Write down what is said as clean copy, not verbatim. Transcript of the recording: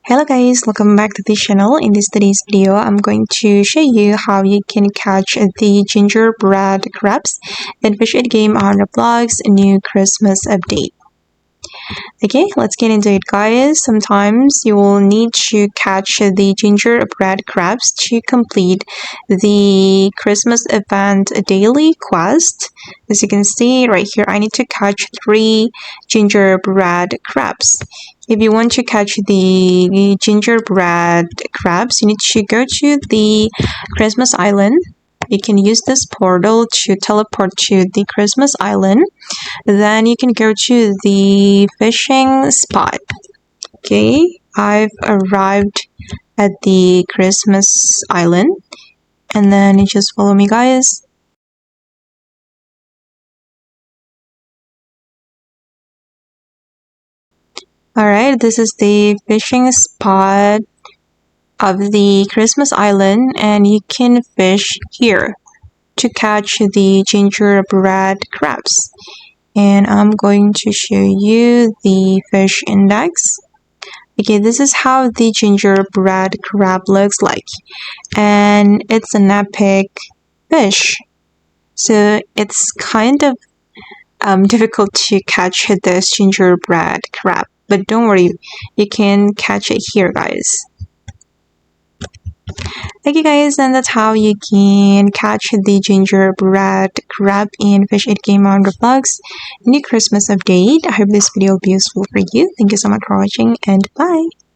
Hello guys, welcome back to the channel. In today's video, I'm going to show you how you can catch the gingerbread crabs in Fish It game on Roblox new Christmas update. Okay, let's get into it guys. Sometimes you will need to catch the gingerbread crabs to complete the Christmas event daily quest. As you can see right here, I need to catch 3 gingerbread crabs. If you want to catch the gingerbread crabs, you need to go to the Christmas Island. You can use this portal to teleport to the Christmas Island. Then you can go to the fishing spot. Okay, I've arrived at the Christmas Island. And then you just follow me guys. Alright, this is the fishing spot of the Christmas Island, and you can fish here to catch the gingerbread crabs. And I'm going to show you the fish index. Okay, this is how the gingerbread crab looks like, and it's an epic fish. So it's kind of difficult to catch this gingerbread crab, but don't worry, you can catch it here guys. Okay guys, and that's how you can catch the gingerbread crab in Fish It Game on Roblox new Christmas update. I hope this video will be useful for you. Thank you so much for watching, and bye!